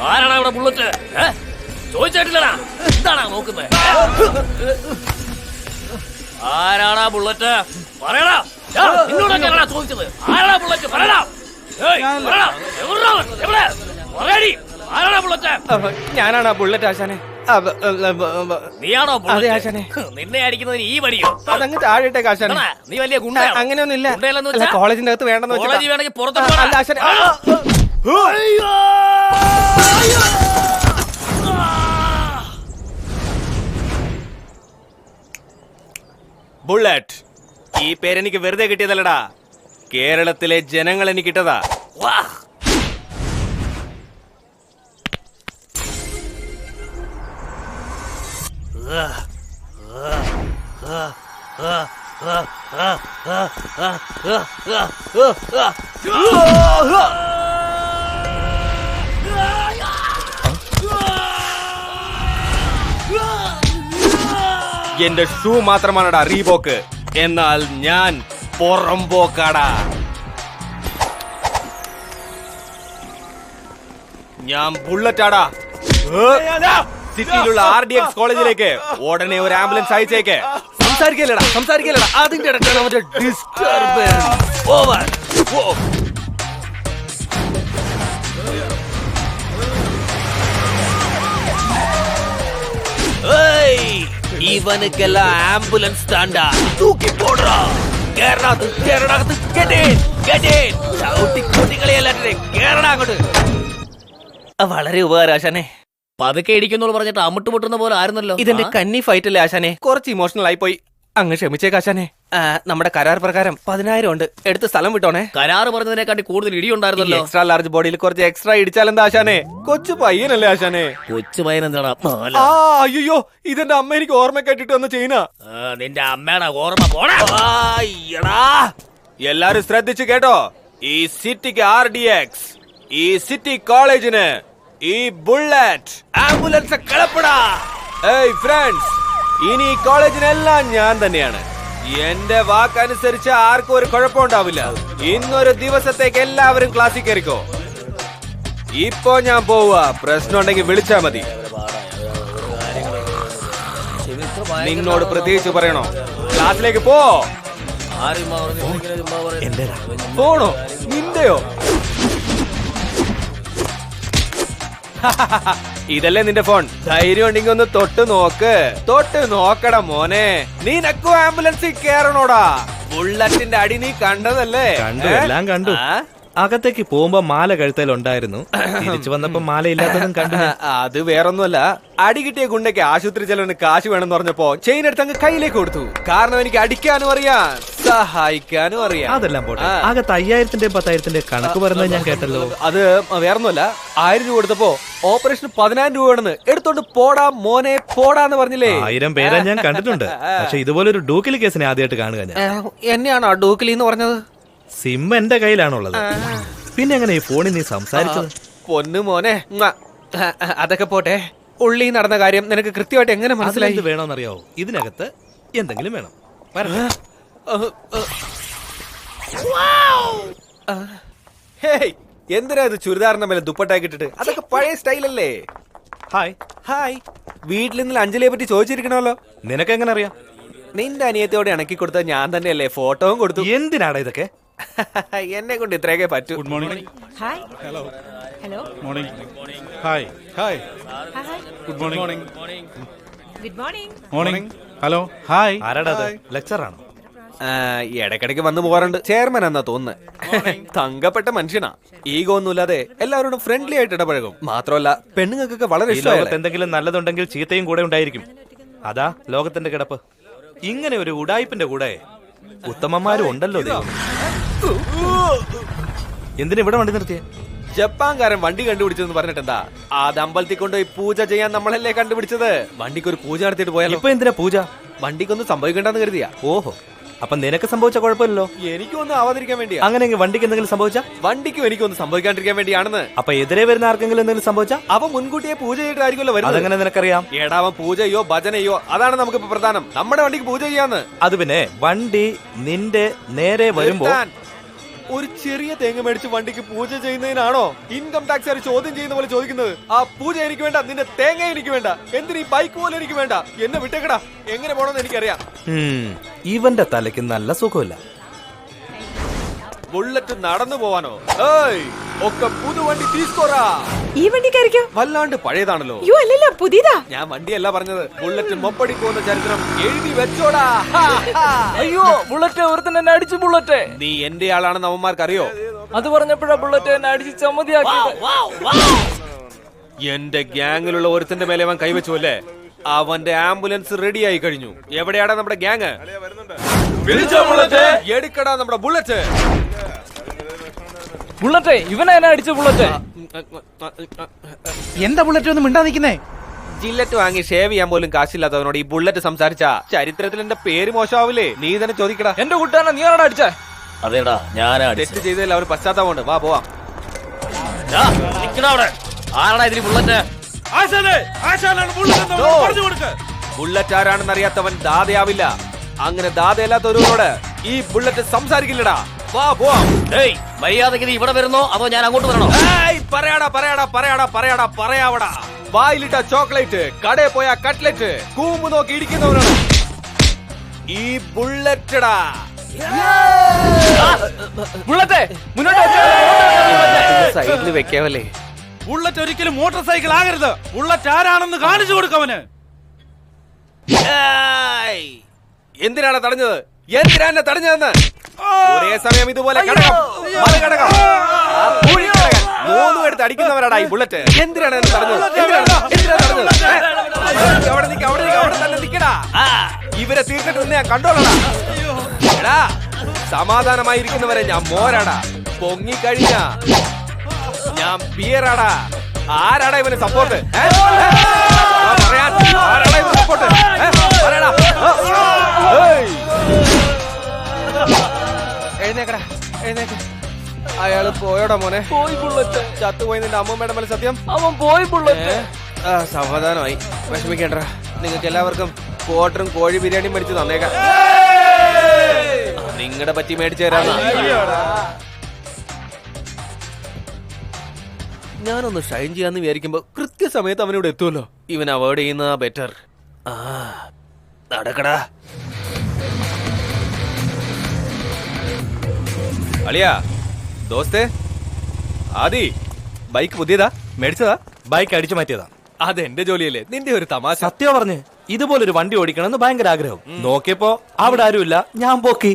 ആരാണ് അവിടെ ബുള്ളറ്റ്? ചോദിച്ചിട്ടില്ലടാ, എന്താണാ നോക്കുന്നത്? ആരാണാ ബുള്ളറ്റ്? പറയടാ, നിന്നോടൊക്കെയാണാ ചോദിച്ചത്. ആരാണാ ബുള്ളറ്റ്? പറയടാ. ഞാനാണ് ബുള്ളറ്റ് ആശാനെ. നീയാണോ ആശാനെ? നിന്നെ അടിക്കുന്നതിന് ഈ വടിയോ? അതങ്ങ് താഴെട്ടേക്ക് ആശാനെ. നീ വലിയ ഗുണ്ട? അങ്ങനെയൊന്നും ഇല്ല. കോളേജിന്റെ അകത്ത് വേണ്ടെന്ന് കോളേജ് വേണമെങ്കിൽ പുറത്ത് ബുള്ളറ്റ് ഈ പേരെനിക്ക് വെറുതെ കിട്ടിയതല്ലടാ, കേരളത്തിലെ ജനങ്ങൾ എനിക്ക് കിട്ടതാ. എന്റെ ഷൂ മാത്രമാണടാ റീബോക്ക്, എന്നാൽ ഞാൻ പൊറംപോക്കാടാ. ഞാൻ ബുള്ളറ്റാടാ. സിറ്റിയിലുള്ള RDX കോളേജിലേക്ക് ഉടനെ ഒരു ആംബുലൻസ് അയച്ചേക്ക്. സംസാരിക്കലടാ അതിന്റെ ഇടയ്ക്കാണ് മറ്റേ ഡിസ്റ്റർബൻസ്. ഓവർ. ഇവനക്കെല്ലാം ആംബുലൻസ് സ്റ്റാൻഡാ. തൂക്കി പോടാ. വളരെ ഉപകാരം ആശാനെ. പതുക്കെ ഇടിക്കുന്നോളൂ പറഞ്ഞിട്ട് അമ്മിട്ട് പൊട്ടുന്ന പോലെ ആയിരുന്നല്ലോ. ഇതെന്റെ കന്നി ഫൈറ്റ് അല്ലേ ആശാനെ, കുറച്ച് ഇമോഷണൽ ആയി പോയി. അങ്ങ് ക്ഷമിച്ചേക്ക് ആശാനെ. നമ്മുടെ കരാർ പ്രകാരം 10,000 ഉണ്ട്, എടുത്ത് സ്ഥലം വിട്ടോണേ. കരാറ് പറഞ്ഞതിനെക്കാട്ടി കൂടുതൽ ഇടിയുണ്ടായിരുന്നല്ലോ. എക്സ്ട്രാ ലാർജ് ബോഡിയിൽ കുറച്ച് എക്സ്ട്രാ ഇടിച്ചാലെന്താ ആശാനെ? കൊച്ചു പയ്യനല്ലേ ആശാനെ? കൊച്ചു പയ്യൻ എന്താടാ? അയ്യോ, ഇതെന്റെ അമ്മ എനിക്ക് ഓർമ്മ കേട്ടിട്ട് വന്ന് ചെയ്യുന്ന. നിന്റെ അമ്മയുടെ ഓർമ്മ പോടാ. എല്ലാരും ശ്രദ്ധിച്ചു കേട്ടോ. ഈ സിറ്റിക്ക് RDX, ഈ സിറ്റി കോളേജിന് ഈ ബുള്ളറ്റ് ആംബുലൻസ് കളപ്പടാ. ഏയ് ഫ്രണ്ട്സ്, ഇനി ഈ കോളേജിനെല്ലാം ഞാൻ തന്നെയാണ്. എന്റെ വാക്കനുസരിച്ച് ആർക്കും ഒരു കുഴപ്പമുണ്ടാവില്ല. ഇന്നൊരു ദിവസത്തേക്ക് എല്ലാവരും ക്ലാസ്സിൽ കയറിക്കോ. ഇപ്പോ ഞാൻ പോവാ, പ്രശ്നം ഉണ്ടെങ്കിൽ വിളിച്ചാ മതി. നിന്നോട് പ്രത്യേകിച്ച് പറയണോ? ക്ലാസ്സിലേക്ക് പോ. പോണോ? നിന്റെയോ? ഇതല്ലേ നിന്റെ ഫോൺ? ധൈര്യം ഉണ്ടെങ്കിൽ ഒന്ന് തൊട്ട് നോക്കടാ മോനെ. നീ നക്കോ ആംബുലൻസിൽ കേറണോടാ. ബുള്ളറ്റിന്റെ അടി നീ കണ്ടതല്ലേ? എല്ലാം കണ്ടു. അകത്തേക്ക് പോകുമ്പോ മാല കഴുത്തലുണ്ടായിരുന്നു, തിരിച്ചു വന്നപ്പോ മാല ഇല്ലാത്തതും കണ്ടു. അത് വേറൊന്നുമല്ല, അടി കിട്ടിയ ഗുണ്ടയ്ക്ക് ആശുപത്രി ചെലവിന് കാശ് വേണമെന്ന് പറഞ്ഞപ്പോ ചെയിൻ എടുത്ത് അങ്ങ് കയ്യിലേക്ക് കൊടുത്തു. കാരണം എനിക്ക് അടിക്കാനും അറിയാം, സഹായിക്കാനും അറിയാം. അതെല്ലാം പോട്ടെ, അകത്ത് 5000-ന്റെയും 10,000-ന്റെയും കണക്ക് പറഞ്ഞത് ഞാൻ കേട്ടല്ലോ. അത് വേറൊന്നുമല്ല, 1000 രൂപ കൊടുത്തപ്പോ ഓപ്പറേഷൻ 10,000 രൂപയാണെന്ന് എടുത്തോണ്ട് പോടാ മോനെ പോടാന്ന് പറഞ്ഞില്ലേ? 1000 പേരെ ഞാൻ കണ്ടിട്ടുണ്ട്, പക്ഷെ ഇതുപോലൊരു ഡൂക്കിലി കേസിനെ ആദ്യമായിട്ട് കാണുക ഞാൻ. എന്നെയാണോ ഡൂക്കിലി എന്ന് പറഞ്ഞത്? സിം എന്റെ കയ്യിലാണുള്ളത്, പിന്നെ എങ്ങനെ ഈ ഫോണിൽ നീ സംസാരിച്ചത്? പൊന്നു മോനെ, അതൊക്കെ പോട്ടെ. ഉള്ളി നടന്ന കാര്യം നിനക്ക് കൃത്യമായിട്ട് എങ്ങനെ മനസ്സിലായി? ഇത് വേണോന്നറിയാവോ? ഇതിനകത്ത് എന്തെങ്കിലും വേണം. എന്തിനാ ഇത് ചുരിദാറിന്റെ മേലെ ദുപ്പട്ടാക്കി ഇട്ടിട്ട്? അതൊക്കെ പഴയ സ്റ്റൈലല്ലേ? ഹായ്. വീട്ടിൽ നിന്ന് അഞ്ജലിയെ പറ്റി ചോദിച്ചിരിക്കണമല്ലോ. നിനക്ക് എങ്ങനെ അറിയാം? നിന്റെ അനിയത്തോടെ ഇണക്കി കൊടുത്ത ഞാൻ തന്നെയല്ലേ? ഫോട്ടോയും കൊടുത്തു. എന്തിനാടാ ഇതൊക്കെ? എന്നെ കൊണ്ട് ഇത്രയൊക്കെ പറ്റൂ. Good morning. Hi. Hello. Morning. Hi. Hi. Good morning. Good morning. Morning. Hello. Hi. ആരാടാ? ലെക്ചറാണോ? ഇടയ്ക്കിടയ്ക്ക് വന്നു പോകാറുണ്ട്. ചെയർമാൻ എന്നാ തോന്നുന്നു. തങ്കപ്പെട്ട മനുഷ്യനാ. ഈഗോ ഒന്നുമില്ലാതെ എല്ലാവരോടും ഫ്രണ്ട്ലി ആയിട്ട് ഇടപഴകും. മാത്രമല്ല പെണ്ണുങ്ങൾക്കൊക്കെ വളരെ ഇഷ്ടമാണ്. എന്തെങ്കിലും നല്ലതുണ്ടെങ്കിൽ ചീത്തയും കൂടെ ഉണ്ടായിരിക്കും. അതാ ലോകത്തിന്റെ കിടപ്പ്. ഇങ്ങനെ ഒരു ഉടായിപ്പിന്റെ കൂടെ ഉത്തമന്മാരും ഉണ്ടല്ലോ. എന്തിനാ ഇവിടെ വണ്ടി നിർത്തിയേ? ജപ്പാൻകാരൻ വണ്ടി കണ്ടുപിടിച്ചെന്ന് പറഞ്ഞിട്ടെന്താ? അത് അമ്പലത്തിൽ കൊണ്ടുപോയി പൂജ ചെയ്യാൻ നമ്മളല്ലേ കണ്ടുപിടിച്ചത്. വണ്ടിക്ക് ഒരു പൂജ നടത്തിയിട്ട് പോയാലോ? ഇപ്പൊ എന്തിനാ പൂജ? വണ്ടിക്കൊന്നും സംഭവിക്കണ്ടെന്ന് കരുതിയാ. ഓഹോ, അപ്പൊ നിനക്ക് സംഭവിച്ച കുഴപ്പമില്ലല്ലോ. എനിക്കൊന്നും ആവാതിരിക്കാൻ വേണ്ടിയാ. അങ്ങനെയെങ്കിൽ വണ്ടിക്ക് എന്തെങ്കിലും സംഭവിച്ചാ? വണ്ടിക്കും എനിക്കൊന്നും സംഭവിക്കാണ്ടിരിക്കാൻ വേണ്ടിയാണെന്ന്. അപ്പൊ എതിരെ വരുന്ന ആർക്കെങ്കിലും എന്തെങ്കിലും സംഭവിച്ചാ? അവൻ മുൻകൂട്ടിയെ പൂജ ചെയ്തിട്ടായിരിക്കുമല്ലോ വരുന്നത്. അതെങ്ങനെ നിനക്കറിയാം? എടാ, അവൻ പൂജയോ ഭജനയോ അതാണ് നമുക്കിപ്പോ പ്രധാനം. നമ്മുടെ വണ്ടിക്ക് പൂജ ചെയ്യാന്ന്. അത് പിന്നെ വണ്ടി നിന്റെ നേരെ വരുമ്പോ നിർത്താൻ. ഒരു ചെറിയ തേങ്ങ മേടിച്ച് വണ്ടിക്ക് പൂജ ചെയ്യുന്നതിനാണോ ഇൻകം ടാക്സ് ചോദ്യം ചെയ്യുന്ന പോലെ ചോദിക്കുന്നത്? ആ പൂജ എനിക്ക് വേണ്ട, നിന്റെ തേങ്ങ എനിക്ക് വേണ്ട, എന്തിന് ഈ ബൈക്ക് പോലും എനിക്ക് വേണ്ട. എന്നെ വിട്ടേക്കടാ, എങ്ങനെ പോണെന്ന് എനിക്കറിയാം. ഇവന്റെ തലയ്ക്ക് നല്ല സുഖമില്ല. ബുള്ളറ്റ് നടന്നു പോവാനോ? ഏയ്, ഒക്കെ പുതുവണ്ടി തീസ്കോറാ. ഈ വണ്ടിക്കായിരിക്കോ? വല്ലാണ്ട് പഴയതാണല്ലോ. അയ്യോ അല്ലല്ല, പുതിയതാ. ഞാൻ വണ്ടിയല്ല പറഞ്ഞത്, ബുള്ളറ്റ് മൊപ്പടി പോകുന്ന ചരിത്രം എഴുതി വെച്ചോടാ. അയ്യോ ബുള്ളറ്റ് ഒരുത്തൻ എന്നെ അടിച്ചു. ബുള്ളറ്റ് നീ എന്റെ ആളാണെന്ന് അവന്മാർക്ക് അറിയോ? അത് പറഞ്ഞപ്പോഴാ ബുള്ളറ്റ് എന്നെ അടിച്ച് ചമ്മതിയാക്കിയത്. എന്റെ ഗ്യാങ്ങിലുള്ള ഒരുത്തിന്റെ മേലെ അവൻ കൈവച്ചു അല്ലേ? അവന്റെ ആംബുലൻസ് റെഡി ആയി കഴിഞ്ഞു. എവിടെയാടാ നമ്മുടെ ഗ്യാങ്? എടുക്കടാ നമ്മുടെ ബുള്ളറ്റ്. ബുള്ളറ്റ് ഇവനെ എന്നെ അടിച്ചു. ബുള്ളറ്റ് എന്താ ബുള്ളറ്റ് ഒന്നും മിണ്ടാ നിൽക്കുന്നേ? ജില്ലറ്റ് വാങ്ങി ഷേവ് ചെയ്യാൻ പോലും കാശില്ലാത്തവനോട് ഈ ബുള്ളറ്റ് സംസാരിച്ച ചരിത്രത്തിൽ എന്റെ പേര് മോശമാവില്ലേ? നീ തന്നെ ചോദിക്കടാ. എന്റെ കുട്ടാനെ നീ ആരാടാ അടിച്ചേ? അതേടാ ഞാനാ തെറ്റ് ചെയ്തതിൽ അവർ പശ്ചാത്താപമുണ്ട്. വാ പോവാം. ആരാടാ ഇതിൽ ബുള്ളറ്റ്? ബുള്ളറ്റ് ആരാണെന്ന് അറിയാത്തവൻ ദാതയാവില്ല. അങ്ങനെ ദാതയല്ലാത്തവരോട് ഈ ബുള്ളറ്റ് സംസാരിക്കില്ലടാ. വാ പോവാം. മര്യാദക്ക് നീ ഇവിടെ വരുന്നോ അതോ ഞാൻ അങ്ങോട്ട് വരണോ? പറയാവടാ. വായിലിട്ട ചോക്ലേറ്റ്, കടയിൽ പോയ കട്ട്ലറ്റ്, കൂമ്പ് നോക്കി ഇടിക്കുന്നവനാണ് ഈ ബുള്ളറ്റടാ. ബുള്ളറ്റ് മുന്നോട്ട് സൈഡിൽ വെക്കാവല്ലേ? ബുള്ളറ്റ് ഒരിക്കലും മോട്ടോർ സൈക്കിൾ ആകരുത്. ബുള്ളറ്റ് ആരാണെന്ന് കാണിച്ചു കൊടുക്കവന്. എന്തിനാണ് തടഞ്ഞത്? എന്തിനാ എന്നെ തടഞ്ഞതെന്ന്? ഒരേ സമയം ഇതുപോലെ കടകം, മറികടകം, ആ കുഴി കടകം, മൂന്നും എടുത്ത് അടിക്കുന്നവരാടാ ഈ ബുള്ളറ്റ്. എന്തിനാണ് എന്നെ തടഞ്ഞത്? അവിടെ തന്നെ നിക്കടാ. ഇവരെ തീർത്തിട്ട് ഞാൻ കണ്ടോളടാ. എടാ, സമാധാനമായിരിക്കുന്നവരെ ഞാൻ മോരാടാ. പൊങ്ങിക്കഴിഞ്ഞ ഞാൻ ബിയറാടാ. ആരാടാ ഇവന് സപ്പോർട്ട്? ആരാടാ ഇവന് സപ്പോർട്ട്? എഴുന്നേക്കടാ, എഴുന്നേക്ക. അയാള് പോയോടാ മോനെ? പോയി ബുള്ളറ്റ്. ചത്തുപോയി നിന്റെ അമ്മൂമ്മയുടെ മേലെ സത്യം? അവൻ പോയി ബുള്ളറ്റ്. സമാധാനമായി, വിഷമിക്കേണ്ട. നിങ്ങൾക്ക് എല്ലാവർക്കും ക്വാർട്ടറും കോഴി ബിരിയാണിയും മേടിച്ച് തന്നേക്കാം. നിങ്ങളുടെ പറ്റി മേടിച്ചു തരാം. ഞാനൊന്ന് ഷൈൻ ചെയ്യാന്ന് വിചാരിക്കുമ്പോ കൃത്യസമയത്ത് അവനിവിടെ എത്തുമല്ലോ. ഇവൻ അവോയ്ഡ് ചെയ്യുന്ന ബെറ്റർ. നടക്കടാ അളിയാ. ദോസ്തേ, ആദി, ബൈക്ക് പുതിയതാ? മേടിച്ചതാ? ബൈക്ക് അടിച്ചു മാറ്റിയതാ. അതെന്റെ ജോലിയല്ലേ, നിന്റെ ഒരു തമാശ. സത്യം പറഞ്ഞ് ഇതുപോലൊരു വണ്ടി ഓടിക്കണമെന്ന് ഭയങ്കര ആഗ്രഹം. നോക്കിയപ്പോ അവിടെ ആരുമില്ല, ഞാൻ പോക്കി.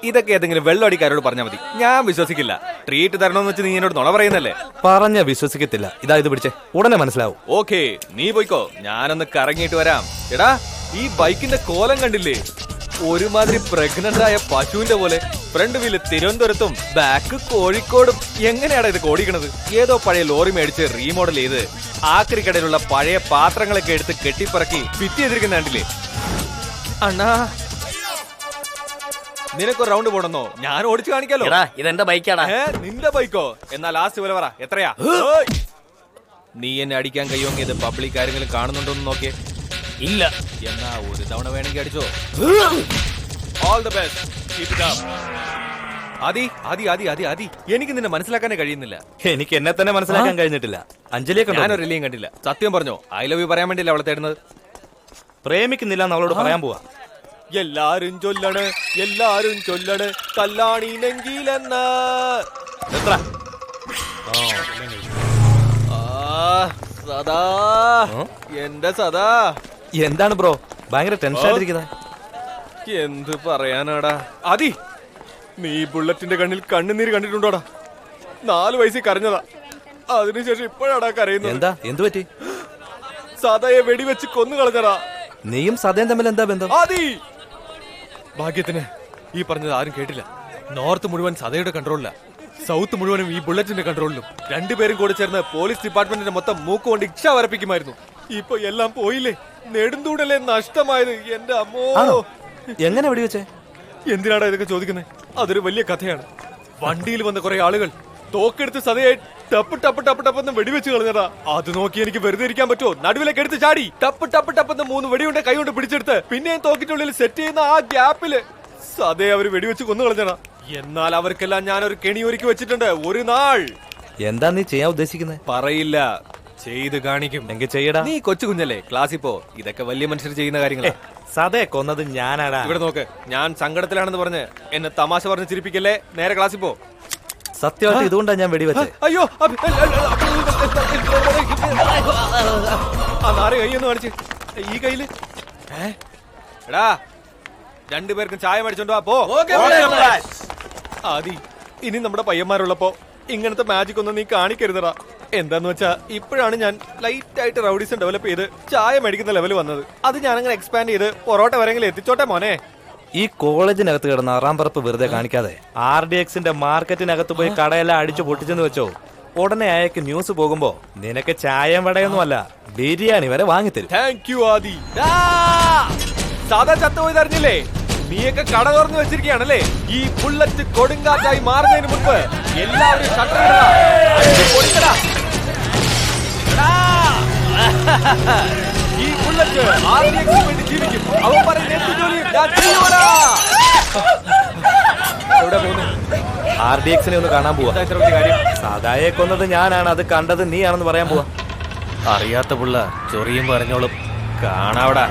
ഇതൊക്കെ ഏതെങ്കിലും വെള്ളമടിക്കാരോട് പറഞ്ഞാൽ മതി, ഞാൻ വിശ്വസിക്കില്ല. ട്രീറ്റ് തരണമെന്ന് വെച്ച് നീ എന്നോട് നുണ പറയുന്നല്ലേ? പറഞ്ഞ വിശ്വസിക്കത്തില്ല. ഇതാ ഇത് പിടിച്ചേ, ഉടനെ മനസ്സിലാവും. ഓക്കേ, നീ പോയിക്കോ, ഞാനൊന്ന് കറങ്ങിയിട്ട് വരാം. എടാ, ഈ ബൈക്കിന്റെ കോലം കണ്ടില്ലേ? ഒരുമാതിരി പ്രഗ്നന്റ് ആയ പശുവിന്റെ പോലെ. ഫ്രണ്ട് വീല് തിരുവനന്തപുരത്തും ബാക്ക് കോഴിക്കോടും. എങ്ങനെയാടാ ഇത് ഓടിക്കണത്? ഏതോ പഴയ ലോറി മേടിച്ച് റീമോഡൽ ചെയ്ത് ആക്രിക്കടയിലുള്ള പഴയ പാത്രങ്ങളൊക്കെ എടുത്ത് കെട്ടിപ്പറക്കി ഫിറ്റ് ചെയ്തിരിക്കുന്ന കണ്ടില്ലേ? അണ്ണാ, നിനക്കൊരു റൗണ്ട് പോണെന്നോ? ഞാൻ ഓടിച്ചു കാണിക്കാലോ. ഇതെന്റെ ബൈക്കാടാ. നിന്റെ ബൈക്കോ? എന്നാ ലാസ്റ്റ് വില പറ, എത്രയാ? നീ എന്നെ അടിക്കാൻ കഴിയുമെങ്കിൽ ഇത് പബ്ലിക് ആരെങ്കിലും കാണുന്നുണ്ടോന്ന് നോക്കിയേ. ഇല്ല. എന്നാ ഒരു തവണ വേണമെങ്കിൽ അടിച്ചോ. All the best, keep it up. Adi, എനിക്ക് നിന്നെ മനസ്സിലാക്കാനേ കഴിയുന്നില്ല. എനിക്ക് എന്നെ തന്നെ മനസ്സിലാക്കാൻ കഴിഞ്ഞിട്ടില്ല. അഞ്ജലിയെ കണ്ടോ? ഞാനൊരു ഇല്ലയും കണ്ടില്ല. സത്യം പറഞ്ഞോ, ഐ ലവ് യു പറയാൻ വേണ്ടിയല്ലേ അവളെ തേടുന്നത്? പ്രേമിക്കുന്നില്ല എന്ന് അവളോട് പറയാൻ പോവാ. എല്ലാരും ചൊല്ലണ് കല്ലാണി നെങ്കിലെന്ന്. എത്ര സദാ, എന്റെ സദാ. എന്താണ് ബ്രോ ഭയങ്കര ടെൻഷൻ ആയിട്ടിരിക്കുന്നത്? എന്ത് പറയാനാടാ. ആദി, നീ ബുള്ളറ്റിന്റെ കണ്ണിൽ കണ്ണുനീര് കണ്ടിട്ടുണ്ടോടാ? 4 വയസ്സിൽ കരഞ്ഞതാ, അതിനുശേഷം ഇപ്പോഴാടാ കരയുന്നത്. എന്താ, എന്തു പറ്റി? സദയെ വെടിവെച്ച് കൊന്നു കളഞ്ഞടാ. നീയും സദയും തമ്മിൽ എന്താ ബന്ധം? ആദി, ഭാഗ്യത്തിന് ഈ പറഞ്ഞത് ആരും കേട്ടില്ല. നോർത്ത് മുഴുവൻ സദയുടെ കൺട്രോളില, സൗത്ത് മുഴുവനും ഈ ബുള്ളറ്റിന്റെ കൺട്രോളിലും. രണ്ടുപേരും കൂടി ചേർന്ന് പോലീസ് ഡിപ്പാർട്ട്മെന്റിന്റെ മൊത്തം മൂക്ക് കൊണ്ട് ഇച്ഛ വരപ്പിക്കുമായിരുന്നു. ഇപ്പൊ എല്ലാം പോയില്ലേ, നെടുന്തൂടല്ലേ നഷ്ടമായത്. എന്റെ അമ്മോ. എങ്ങനെ വെടിവെച്ചേ? എന്തിനാടാ ഇതൊക്കെ ചോദിക്കുന്നത്? അതൊരു വലിയ കഥയാണ്. വണ്ടിയിൽ വന്ന കുറെ ആളുകൾ തോക്കെടുത്ത് സതയായി ടപ്പ് ടപ്പ് ടപ്പ് ടപ്പെന്ന് വെടിവെച്ച് കളഞ്ഞതാ. അത് നോക്കി എനിക്ക് വെറുതെ ഇരിക്കാൻ പറ്റുമോ? നടുവിലേക്ക് എടുത്ത് ചാടി ടപ്പ് ടപ്പ് ടപ്പെന്ന് 3 വെടിയുണ്ട് കൈ കൊണ്ട് പിടിച്ചെടുത്ത് പിന്നെയും തോക്കിനുള്ളിൽ സെറ്റ് ചെയ്യുന്ന ആ ഗ്യാപ്പില് സതയെ അവര് വെടിവെച്ച് കൊന്നു കളഞ്ഞതാ. എന്നാൽ അവർക്കെല്ലാം ഞാനൊരു കെണി ഒരുക്കി വെച്ചിട്ടുണ്ട്. ഒരു നാൾ എന്താ നീ ചെയ്യാൻ ഉദ്ദേശിക്കുന്നത്? പറയില്ല, ചെയ്ത് കാണിക്കും. എങ്കിൽ ചെയ്യടാ. നീ കൊച്ചു കുഞ്ഞല്ലേ, ക്ലാസ്സിൽ പോ. ഇതൊക്കെ വലിയ മനുഷ്യർ ചെയ്യുന്ന കാര്യങ്ങളാ. സതയെ കൊന്നത് ഞാനാടാ. ഇവിടെ നോക്ക്, ഞാൻ സങ്കടത്തിലാണെന്ന് പറഞ്ഞ് എന്നെ തമാശ പറഞ്ഞ് ചിരിപ്പിക്കല്ലേ. നേരെ ക്ലാസ്സിൽ പോ. സത്യമായിട്ട് ഇതുകൊണ്ടാ ഞാൻ വെടിവെച്ചേ. അയ്യോ ആ നാരെ കൈയൊന്ന് കാണിച്ച്. ഈ കയ്യില് എടാ 2 പേർക്കും ചായ മേടിച്ചോണ്ട് വാ. പോ. ആദി, ഇനി നമ്മുടെ പയ്യന്മാരുള്ളപ്പോ ഇങ്ങനത്തെ മാജിക് ഒന്നും നീ കാണിക്കരുതടാ. എന്താന്ന് വെച്ചാ ഇപ്പോഴാണ് ഞാൻ ലൈറ്റ് ആയിട്ട് റൗഡീസം ഡെവലപ്പ് ചെയ്ത് ചായ മേടിക്കുന്ന ലെവൽ വന്നത്. അത് ഞാനങ്ങനെ എക്സ്പാൻഡ് ചെയ്ത് പൊറോട്ട വരെങ്കിലും എത്തിച്ചോട്ടെ മോനെ. ഈ കോളേജിനകത്ത് കിടന്ന അറാമ്പറപ്പ് വെറുതെ കാണിക്കാതെ RDXന്റെ മാർക്കറ്റിനകത്ത് പോയി കടയെല്ലാം അടിച്ചു പൊട്ടിച്ചെന്ന് വെച്ചോ, ഉടനെ അയക്ക് ന്യൂസ് പോകുമ്പോ നിനക്ക് ചായയും വടയൊന്നുമല്ല ബിരിയാണി വരെ വാങ്ങിത്തരും. താങ്ക് യു ആദി. സാധാ ചത്തുപോയി അറിഞ്ഞില്ലേ? നീയൊക്കെ കട തുറന്നു വെച്ചിരിക്കുകയാണല്ലേ? ഈ ബുള്ളറ്റ് കൊടുങ്കാറ്റായി മാറുന്നതിന് മുൻപ് എല്ലാവരും ഷട്ടർ ഈ ബുള്ളറ്റ് RDXന് വേണ്ടി ജീവിക്കും. അവൻ പറയുന്ന എന്ത് ജോലിയും ഞാൻ ചെയ്യുമെടാ. എവിടെ പോകുന്നു? RDXനെ ഒന്ന് കാണാൻ പോവാ. ഇത്ര വലിയ കാര്യം. സാധായെ കൊന്നത് ഞാനാണ്, അത് കണ്ടത് നീയാണെന്ന് പറയാൻ പോവാ. അറിയാത്ത പിള്ള ചൊറിയും പറഞ്ഞോളും. കാണാവടാ.